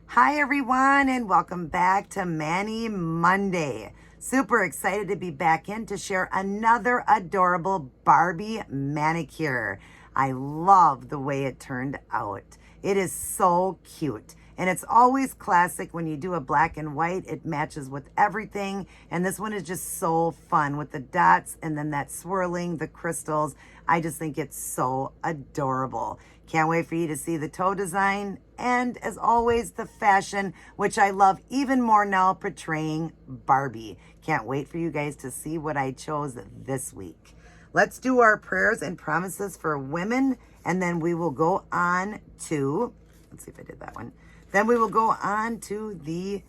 Hi everyone, and welcome back to Mani Monday. Super excited to be back in to share another adorable Barbie manicure. I love the way it turned out. It is so cute. And it's always classic when you do a black and white. It matches with everything. And this one is just so fun with the dots and then that swirling, the crystals. I just think it's so adorable. Can't wait for you to see the toe design. And as always, the fashion, which I love even more now, portraying Barbie. Can't wait for you guys to see what I chose this week. Let's do our prayers and promises for women. And then we will go on to, let's see if I did that one. Then we will go on to the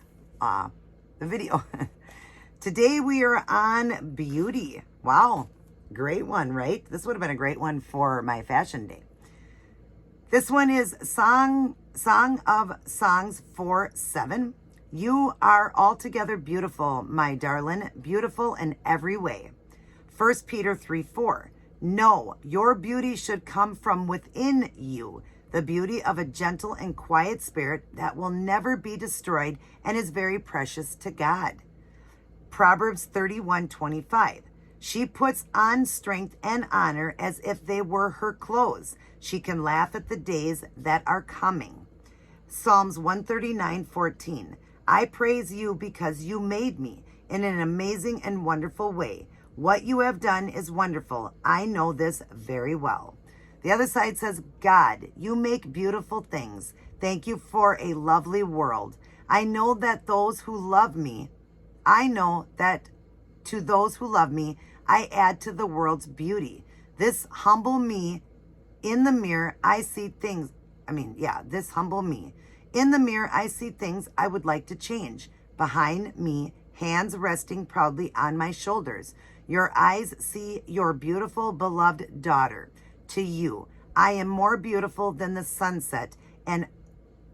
video. Today we are on beauty. Wow, great one, right? This would have been a great one for my fashion day. This one is Song of Songs 4:7. You are altogether beautiful, my darling, beautiful in every way. 1 Peter 3:4. No, your beauty should come from within you. The beauty of a gentle and quiet spirit that will never be destroyed and is very precious to God. Proverbs 31:25. She puts on strength and honor as if they were her clothes. She can laugh at the days that are coming. Psalms 139:14. I praise you because you made me in an amazing and wonderful way. What you have done is wonderful. I know this very well. The other side says, God, you make beautiful things. Thank you for a lovely world. I know that to those who love me, I add to the world's beauty. This humble me. In the mirror, I see things. This humble me. In the mirror, I see things I would like to change. Behind me, hands resting proudly on my shoulders. Your eyes see your beautiful, beloved daughter. To you, I am more beautiful than the sunset, and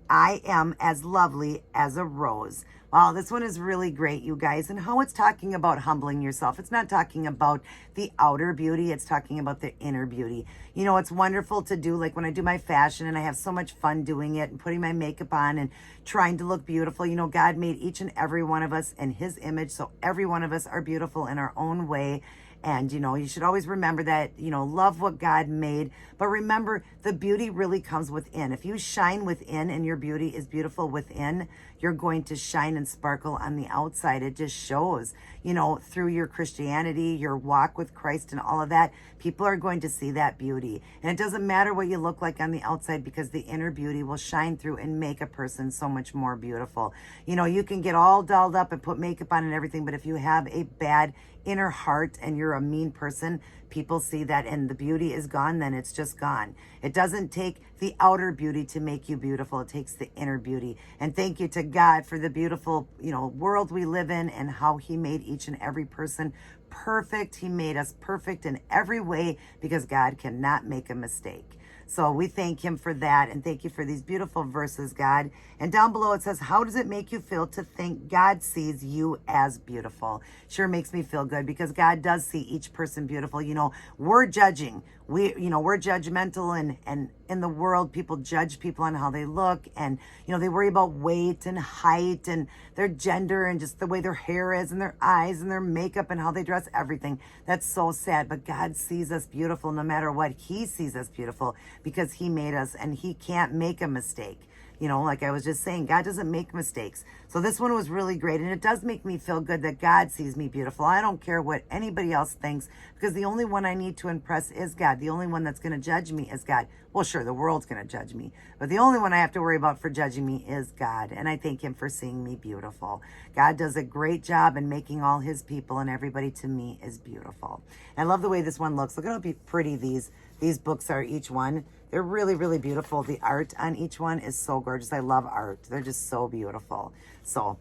I am as lovely as a rose. Wow, this one is really great, you guys. And how it's talking about humbling yourself. It's not talking about the outer beauty. It's talking about the inner beauty. You know, it's wonderful to do, like when I do my fashion and I have so much fun doing it and putting my makeup on and trying to look beautiful. You know, God made each and every one of us in his image. So every one of us are beautiful in our own way. And, you know, you should always remember that, you know, love what God made. But remember, the beauty really comes within. If you shine within and your beauty is beautiful within, you're going to shine and sparkle on the outside. It just shows, you know, through your Christianity, your walk with Christ and all of that, people are going to see that beauty. And it doesn't matter what you look like on the outside because the inner beauty will shine through and make a person so much more beautiful. You know, you can get all dolled up and put makeup on and everything, but if you have a bad inner heart and you're a mean person, people see that and the beauty is gone, then it's just gone. It doesn't take the outer beauty to make you beautiful. It takes the inner beauty. And thank you to God for the beautiful, you know, world we live in and how he made each and every person perfect. He made us perfect in every way because God cannot make a mistake. So we thank him for that. And thank you for these beautiful verses, God. And down below it says, how does it make you feel to think God sees you as beautiful? Sure makes me feel good because God does see each person beautiful. You know, we're judging. We're judgmental and in the world, people judge people on how they look. And, you know, they worry about weight and height and their gender and just the way their hair is and their eyes and their makeup and how they dress, everything. That's so sad. But God sees us beautiful no matter what. He sees us beautiful because he made us and he can't make a mistake. You know, like I was just saying, God doesn't make mistakes. So this one was really great. And it does make me feel good that God sees me beautiful. I don't care what anybody else thinks because the only one I need to impress is God. The only one that's going to judge me is God. Well, sure, the world's going to judge me. But the only one I have to worry about for judging me is God. And I thank him for seeing me beautiful. God does a great job in making all his people and everybody to me is beautiful. And I love the way this one looks. Look at how pretty these books are, each one. They're really, really beautiful. The art on each one is so gorgeous. I love art. They're just so beautiful. So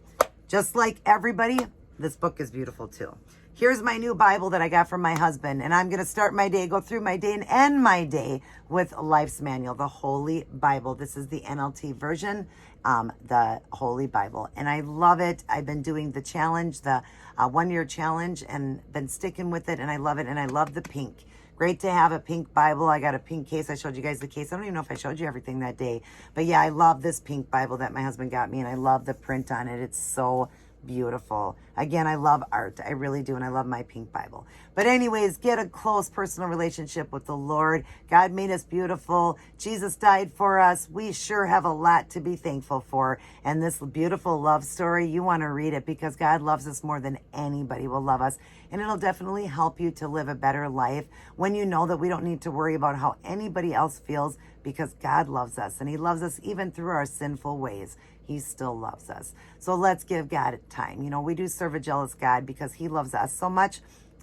just like everybody, this book is beautiful too. Here's my new Bible that I got from my husband. And I'm going to start my day, go through my day, and end my day with Life's Manual, the Holy Bible. This is the NLT version, the Holy Bible. And I love it. I've been doing the challenge, the 1-year challenge, and been sticking with it. And I love it. And I love the pink Great to have a pink Bible. I got a pink case. I showed you guys the case. I don't even know if I showed you everything that day. But yeah, I love this pink Bible that my husband got me, and I love the print on it. It's so beautiful. Again, I love art. I really do, and I love my pink Bible. But anyways, get a close personal relationship with the Lord. God made us beautiful. Jesus died for us. We sure have a lot to be thankful for. And this beautiful love story, you want to read it because God loves us more than anybody will love us. And it'll definitely help you to live a better life when you know that we don't need to worry about how anybody else feels, because God loves us, and he loves us even through our sinful ways. He still loves us. So let's give God time. You know, we do serve a jealous God because he loves us so much.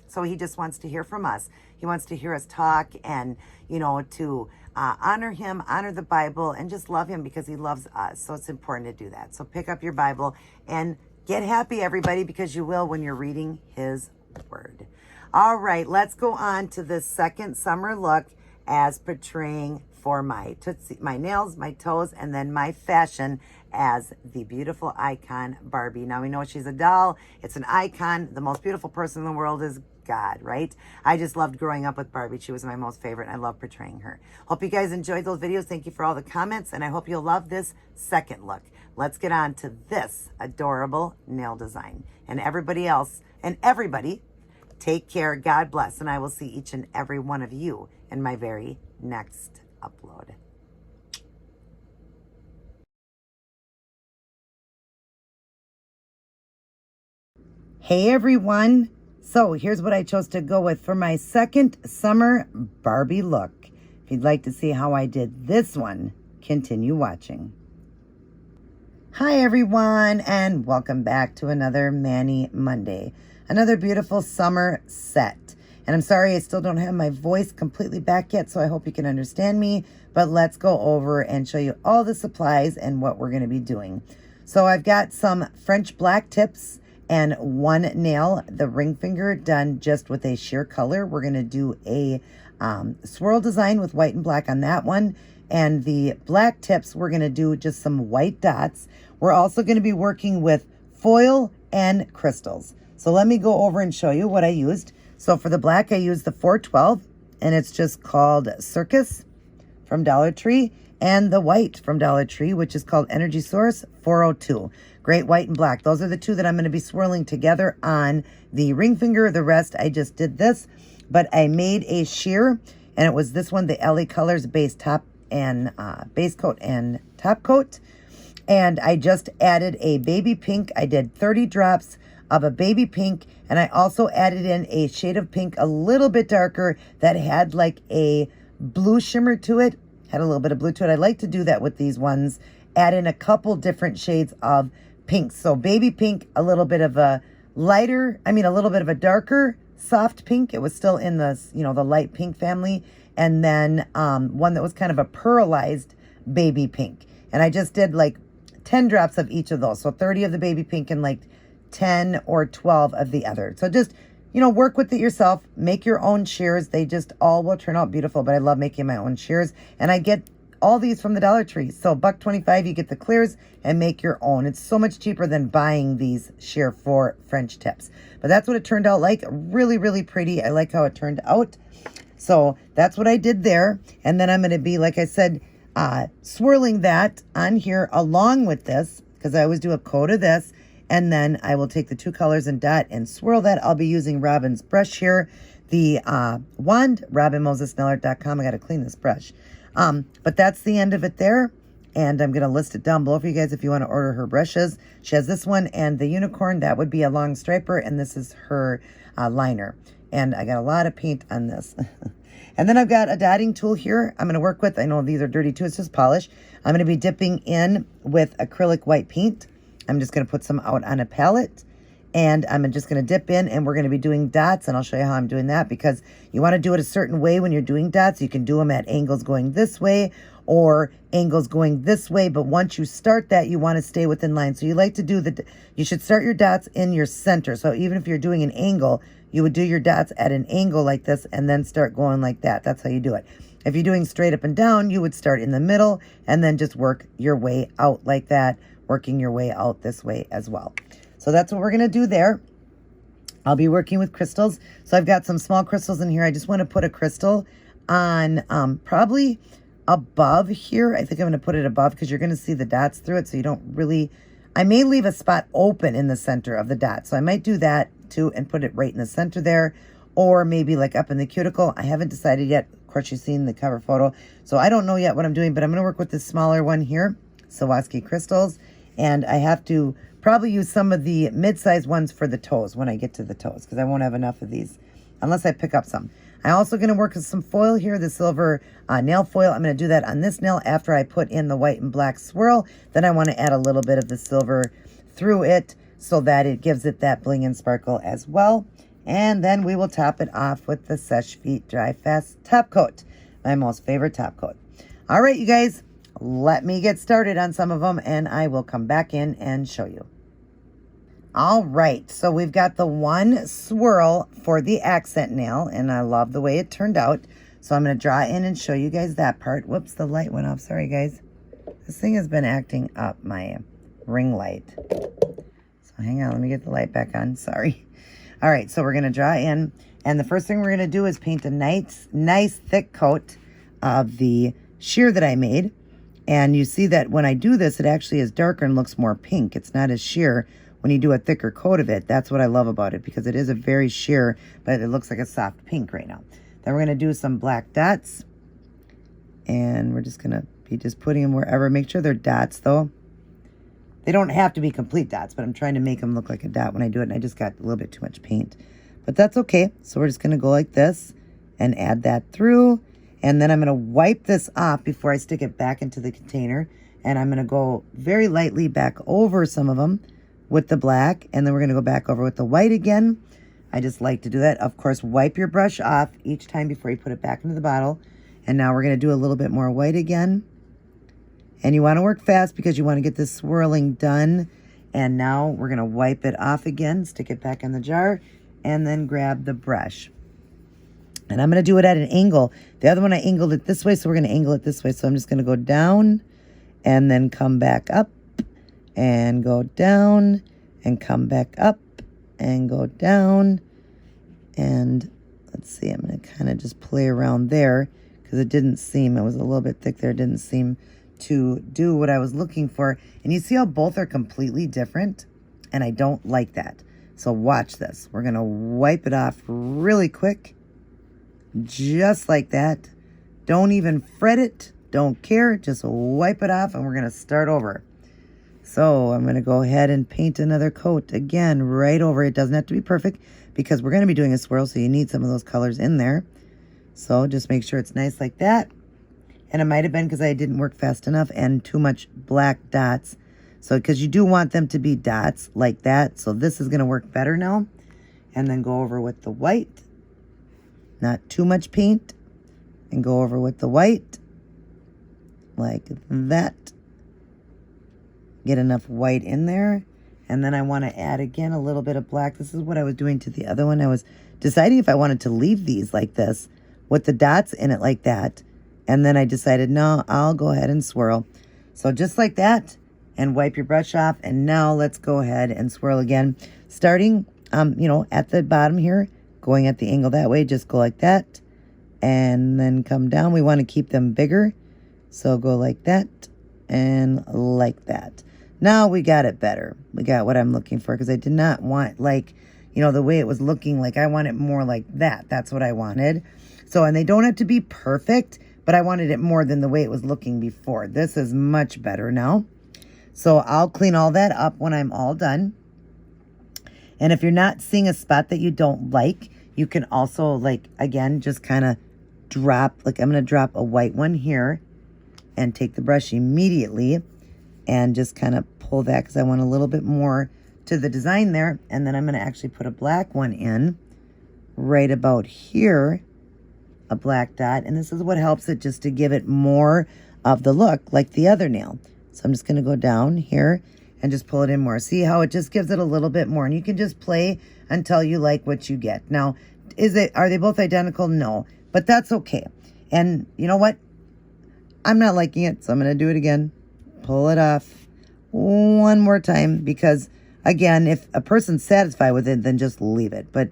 So he just wants to hear from us. He wants to hear us talk and, you know, to honor him, honor the Bible, and just love him because he loves us. So it's important to do that. So pick up your Bible and get happy, everybody, because you will when you're reading his word. All right, let's go on to the second summer look as portraying for my tootsie, my nails, my toes, and then my fashion as the beautiful icon Barbie. Now we know she's a doll. It's an icon. The most beautiful person in the world is God, right? I just loved growing up with Barbie. She was my most favorite, and I love portraying her. Hope you guys enjoyed those videos. Thank you for all the comments, and I hope you'll love this second look. Let's get on to this adorable nail design. And everybody else, and everybody, take care. God bless, and I will see each and every one of you in my very next upload. Hey everyone. So here's what I chose to go with for my second summer Barbie look. If you'd like to see how I did this one, continue watching. Hi everyone, and welcome back to another Manny Monday. Another beautiful summer set. And I'm sorry I still don't have my voice completely back yet, so I hope you can understand me. But let's go over and show you all the supplies and what we're going to be doing. So I've got some French black tips and one nail, the ring finger, done just with a sheer color. We're going to do a swirl design with white and black on that one. And the black tips, we're going to do just some white dots. We're also going to be working with foil and crystals. So let me go over and show you what I used. So for the black, I used the 412, and it's just called Circus from Dollar Tree, and the white from Dollar Tree, which is called Energy Source 402. Great white and black. Those are the two that I'm going to be swirling together on the ring finger. The rest, I just did this, but I made a sheer, and it was this one, the LA Colors base top and base coat and top coat. And I just added a baby pink. I did 30 drops of a baby pink, and I also added in a shade of pink a little bit darker that had like a blue shimmer to it, had a little bit of blue to it. I like to do that with these ones, add in a couple different shades of pink. So baby pink, a little bit of a lighter, a little bit of a darker soft pink. It was still in the, the light pink family, and then one that was kind of a pearlized baby pink. And I just did like 10 drops of each of those. So 30 of the baby pink and like 10 or 12 of the other. So just, work with it yourself. Make your own shears. They just all will turn out beautiful, but I love making my own shears. And I get all these from the Dollar Tree. So $1.25, you get the clears and make your own. It's so much cheaper than buying these sheer for French tips. But that's what it turned out like. Really, really pretty. I like how it turned out. So that's what I did there. And then I'm going to be, like I said, swirling that on here along with this, because I always do a coat of this. And then I will take the two colors and dot and swirl that. I'll be using Robin's brush here. The wand, RobinMosesNellert.com. I got to clean this brush. But that's the end of it there. And I'm going to list it down below for you guys if you want to order her brushes. She has this one and the unicorn. That would be a long striper. And this is her liner. And I got a lot of paint on this. And then I've got a dotting tool here I'm going to work with. I know these are dirty too. It's just polish. I'm going to be dipping in with acrylic white paint. I'm just going to put some out on a palette, and I'm just going to dip in, and we're going to be doing dots, and I'll show you how I'm doing that, because you want to do it a certain way when you're doing dots. You can do them at angles going this way or angles going this way, but once you start that, you want to stay within line. So you like to do you should start your dots in your center. So even if you're doing an angle, you would do your dots at an angle like this and then start going like that. That's how you do it. If you're doing straight up and down, you would start in the middle and then just work your way out like that, working your way out this way as well. So that's what we're going to do there. I'll be working with crystals. So I've got some small crystals in here. I just want to put a crystal on probably above here. I think I'm going to put it above because you're going to see the dots through it. So you don't really, I may leave a spot open in the center of the dot. So I might do that too and put it right in the center there. Or maybe like up in the cuticle. I haven't decided yet. Of course, you've seen the cover photo. So I don't know yet what I'm doing, but I'm going to work with this smaller one here, Sawarski crystals. And I have to probably use some of the mid-sized ones for the toes when I get to the toes, because I won't have enough of these unless I pick up some. I'm also going to work with some foil here, the silver nail foil. I'm going to do that on this nail after I put in the white and black swirl. Then I want to add a little bit of the silver through it so that it gives it that bling and sparkle as well. And then we will top it off with the Seche Vite Dry Fast top coat, my most favorite top coat. All right, you guys, let me get started on some of them and I will come back in and show you. All right, so we've got the one swirl for the accent nail, and I love the way it turned out. So I'm going to draw in and show you guys that part. Whoops, the light went off. Sorry, guys. This thing has been acting up, my ring light. So hang on, let me get the light back on. Sorry. All right, so we're going to draw in, and the first thing we're going to do is paint a nice thick coat of the sheer that I made. And you see that when I do this, it actually is darker and looks more pink. It's not as sheer when you do a thicker coat of it. That's what I love about it, because it is a very sheer, but it looks like a soft pink right now. Then we're going to do some black dots, and we're just going to be just putting them wherever. Make sure they're dots, though. They don't have to be complete dots, but I'm trying to make them look like a dot when I do it, and I just got a little bit too much paint. But that's okay. So we're just going to go like this and add that through, and then I'm going to wipe this off before I stick it back into the container, and I'm going to go very lightly back over some of them with the black, and then we're going to go back over with the white again. I just like to do that. Of course, wipe your brush off each time before you put it back into the bottle. And now we're going to do a little bit more white again. And you want to work fast because you want to get this swirling done. And now we're going to wipe it off again, stick it back in the jar, and then grab the brush. And I'm going to do it at an angle. The other one I angled it this way, so we're going to angle it this way. So I'm just going to go down and then come back up and go down and come back up and go down. And let's see, I'm going to kind of just play around there because it didn't seem, it was a little bit thick there. It didn't seem to do what I was looking for. And you see how both are completely different? And I don't like that. So watch this. We're going to wipe it off really quick. Just like that. Don't even fret it. Don't care. Just wipe it off and we're going to start over. So I'm going to go ahead and paint another coat again right over. It doesn't have to be perfect because we're going to be doing a swirl, so you need some of those colors in there. So just make sure it's nice like that. And it might have been because I didn't work fast enough and too much black dots. So because you do want them to be dots like that. So this is going to work better now. And then go over with the white. Not too much paint. And go over with the white like that. Get enough white in there. And then I want to add again a little bit of black. This is what I was doing to the other one. I was deciding if I wanted to leave these like this with the dots in it like that. And then I decided, no, I'll go ahead and swirl. So just like that, and wipe your brush off. And now let's go ahead and swirl again. Starting, at the bottom here, going at the angle that way, just go like that. And then come down. We want to keep them bigger. So go like that and like that. Now we got it better. We got what I'm looking for because I did not want the way it was looking like. I want it more like that. That's what I wanted. So, and they don't have to be perfect, but I wanted it more than the way it was looking before. This is much better now. So I'll clean all that up when I'm all done. And if you're not seeing a spot that you don't like, you can also again, just kind of drop, I'm going to drop a white one here and take the brush immediately and just kind of pull that because I want a little bit more to the design there. And then I'm going to actually put a black one in right about here, a black dot. And this is what helps it just to give it more of the look like the other nail. So I'm just going to go down here and just pull it in more. See how it just gives it a little bit more. And you can just play until you like what you get. Now, are they both identical? No, but that's okay. And you know what? I'm not liking it, so I'm going to do it again. Pull it off one more time because Again, if a person's satisfied with it, then just leave it. But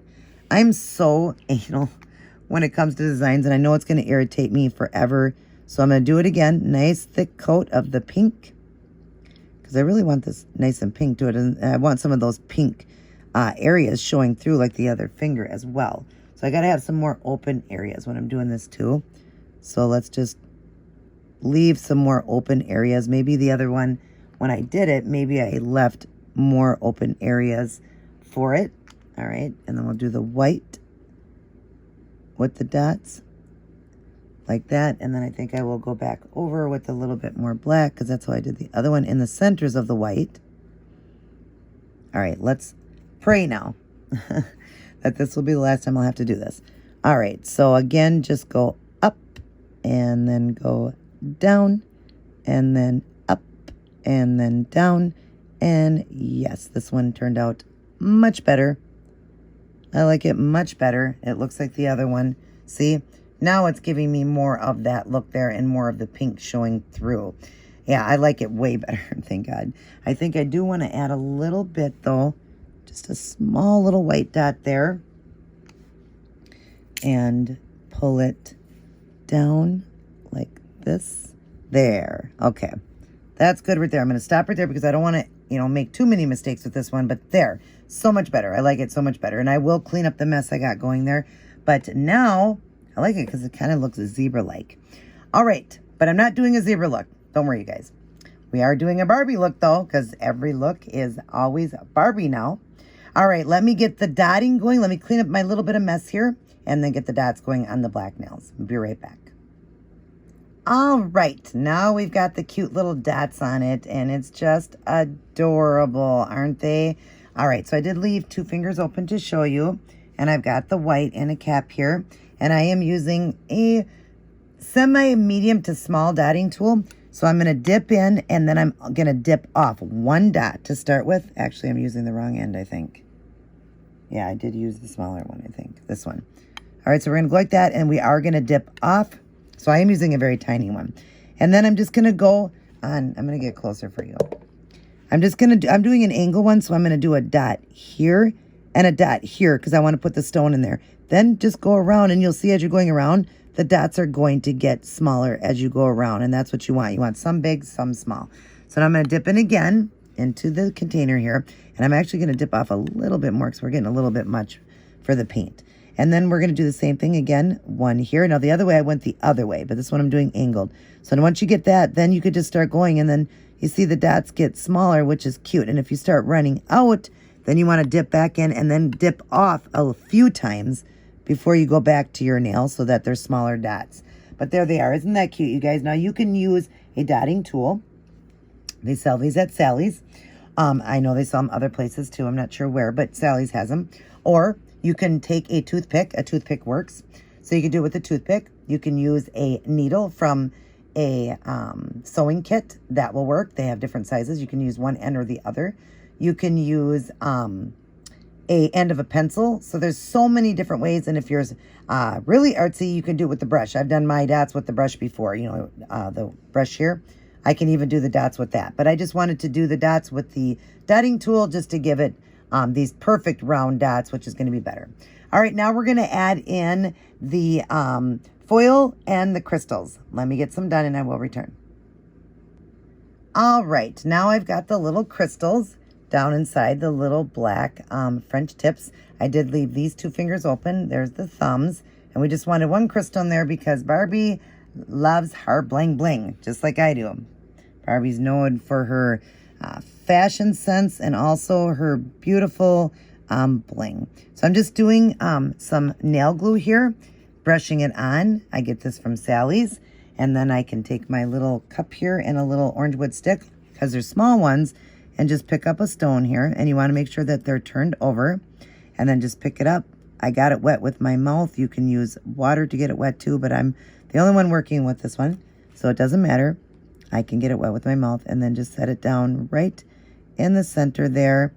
I'm so anal when it comes to designs, and I know it's going to irritate me forever. So I'm going to do it again. Nice thick coat of the pink, because I really want this nice and pink to it. And I want some of those pink areas showing through like the other finger as well. So I got to have some more open areas when I'm doing this too. So let's just leave some more open areas. Maybe the other one, when I did it, maybe I left more open areas for it. All right, and then we'll do the white with the dots like that. And then I think I will go back over with a little bit more black, because that's how I did the other one in the centers of the white. All right, let's pray now that this will be the last time I'll have to do this. All right, so again, just go up and then go down and then up and then down. And yes, this one turned out much better. I like it much better. It looks like the other one. See, now it's giving me more of that look there and more of the pink showing through. Yeah, I like it way better, thank God. I think I do want to add a little bit though, just a small little white dot there, and pull it down like this. There, okay. That's good right there. I'm going to stop right there because I don't want to, make too many mistakes with this one, but there, so much better. I like it so much better. And I will clean up the mess I got going there. But now I like it because it kind of looks zebra-like. All right, but I'm not doing a zebra look. Don't worry, you guys. We are doing a Barbie look though, because every look is always Barbie now. All right, let me get the dotting going. Let me clean up my little bit of mess here and then get the dots going on the black nails. I'll be right back. All right, now we've got the cute little dots on it, and it's just adorable, aren't they? All right, so I did leave 2 fingers open to show you, and I've got the white and a cap here, and I am using a semi-medium to small dotting tool. So I'm going to dip in, and then I'm going to dip off 1 dot to start with. Actually, I'm using the wrong end, I think. Yeah, I did use the smaller one, I think, this one. All right, so we're going to go like that, and we are going to dip off. So I am using a very tiny one. And then I'm just going to go on, I'm going to get closer for you. I'm doing an angle one, so I'm going to do a dot here and a dot here because I want to put the stone in there. Then just go around, and you'll see as you're going around, the dots are going to get smaller as you go around, and that's what you want. You want some big, some small. So now I'm going to dip in again into the container here, and I'm actually going to dip off a little bit more because we're getting a little bit much for the paint. And then we're going to do the same thing again, 1 here. Now, the other way, I went the other way, but this one I'm doing angled. So once you get that, then you could just start going, and then you see the dots get smaller, which is cute. And if you start running out, then you want to dip back in and then dip off a few times before you go back to your nail so that they're smaller dots. But there they are. Isn't that cute, you guys? Now, you can use a dotting tool. They sell these at Sally's. I know they sell them other places, too. I'm not sure where, but Sally's has them. Or you can take a toothpick. A toothpick works. So you can do it with a toothpick. You can use a needle from a sewing kit. That will work. They have different sizes. You can use one end or the other. You can use a end of a pencil. So there's so many different ways. And if you're really artsy, you can do it with the brush. I've done my dots with the brush before. The brush here. I can even do the dots with that. But I just wanted to do the dots with the dotting tool just to give it these perfect round dots, which is going to be better. All right, now we're going to add in the foil and the crystals. Let me get some done and I will return. All right, now I've got the little crystals down inside the little black French tips. I did leave these 2 fingers open. There's the thumbs. And we just wanted 1 crystal in there because Barbie loves her bling bling, just like I do. Barbie's known for her fashion sense and also her beautiful bling. So I'm just doing some nail glue here, brushing it on. I get this from Sally's. And then I can take my little cup here and a little orange wood stick, because they're small ones, and just pick up a stone here. And you want to make sure that they're turned over. And then just pick it up. I got it wet with my mouth. You can use water to get it wet too, but I'm the only one working with this one, so it doesn't matter. I can get it wet with my mouth and then just set it down right in the center there.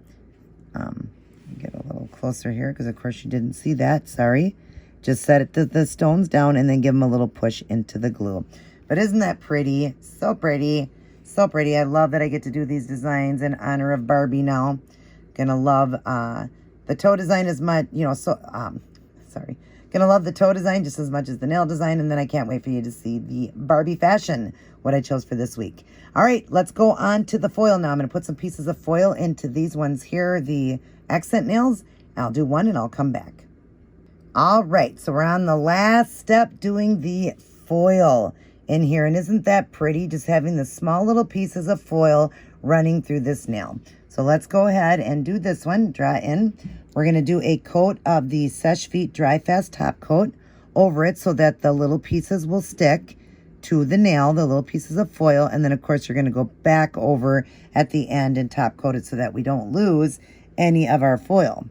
Get a little closer here because, of course, you didn't see that. Sorry. Just set it the stones down and then give them a little push into the glue. But isn't that pretty? So pretty. So pretty. I love that I get to do these designs in honor of Barbie now. Gonna love the toe design as much, sorry. Gonna love the toe design just as much as the nail design, and then I can't wait for you to see the Barbie fashion, what I chose for this week. All right, let's go on to the foil now. I'm gonna put some pieces of foil into these ones here, the accent nails. I'll do one and I'll come back. All right, so we're on the last step doing the foil in here, and isn't that pretty? Just having the small little pieces of foil running through this nail. So let's go ahead and do this one, draw in. We're gonna do a coat of the Seche Vite Dry Fast top coat over it so that the little pieces will stick to the nail, the little pieces of foil, and then of course you're gonna go back over at the end and top coat it so that we don't lose any of our foil.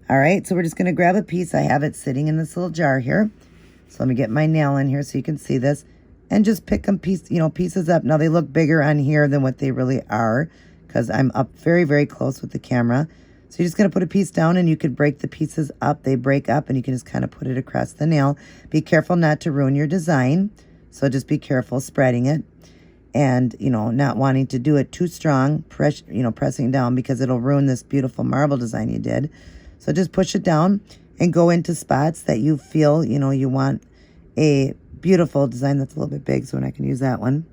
All right, so we're just gonna grab a piece. I have it sitting in this little jar here. So let me get my nail in here so you can see this. And just pick them pieces up. Now they look bigger on here than what they really are because I'm up very, very close with the camera. So you're just going to put a piece down and you could break the pieces up. They break up and you can just kind of put it across the nail. Be careful not to ruin your design. So just be careful spreading it and, not wanting to do it too strong, pressing down because it'll ruin this beautiful marble design you did. So just push it down and go into spots that you feel, you want a beautiful design that's a little bit big, so I can use that one.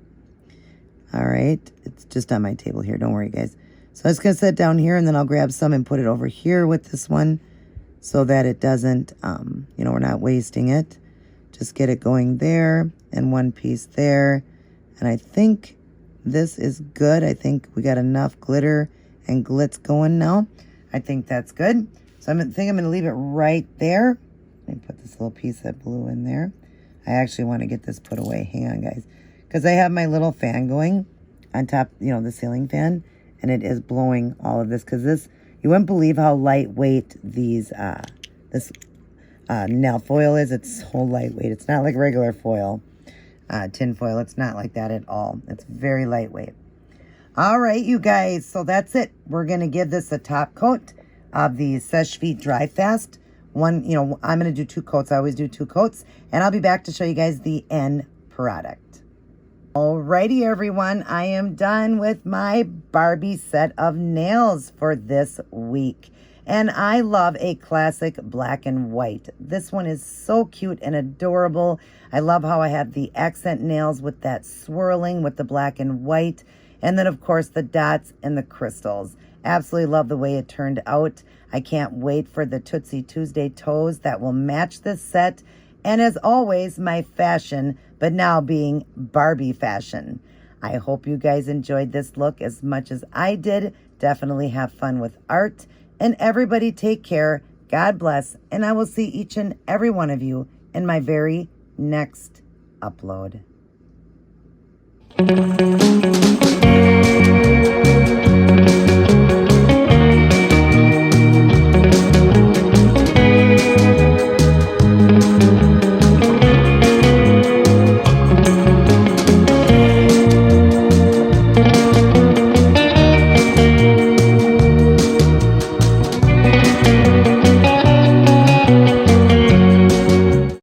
All right, it's just on my table here. Don't worry, guys. So I'm just going to set it down here, and then I'll grab some and put it over here with this one so that it doesn't, we're not wasting it. Just get it going there and one piece there. And I think this is good. I think we got enough glitter and glitz going now. I think that's good. So I'm going to leave it right there. Let me put this little piece of blue in there. I actually want to get this put away. Hang on, guys. Because I have my little fan going on top, the ceiling fan. And it is blowing all of this. Because this, you wouldn't believe how lightweight this nail foil is. It's so lightweight. It's not like regular foil, tin foil. It's not like that at all. It's very lightweight. All right, you guys. So that's it. We're going to give this a top coat of the Seche Vite Dry Fast. I'm going to do 2 coats. I always do 2 coats. And I'll be back to show you guys the end product. Alrighty, everyone. I am done with my Barbie set of nails for this week. And I love a classic black and white. This one is so cute and adorable. I love how I have the accent nails with that swirling with the black and white. And then, of course, the dots and the crystals. Absolutely love the way it turned out. I can't wait for the Tootsie Tuesday toes that will match this set. And as always, my fashion, but now being Barbie fashion. I hope you guys enjoyed this look as much as I did. Definitely have fun with art. And everybody take care. God bless. And I will see each and every one of you in my very next upload.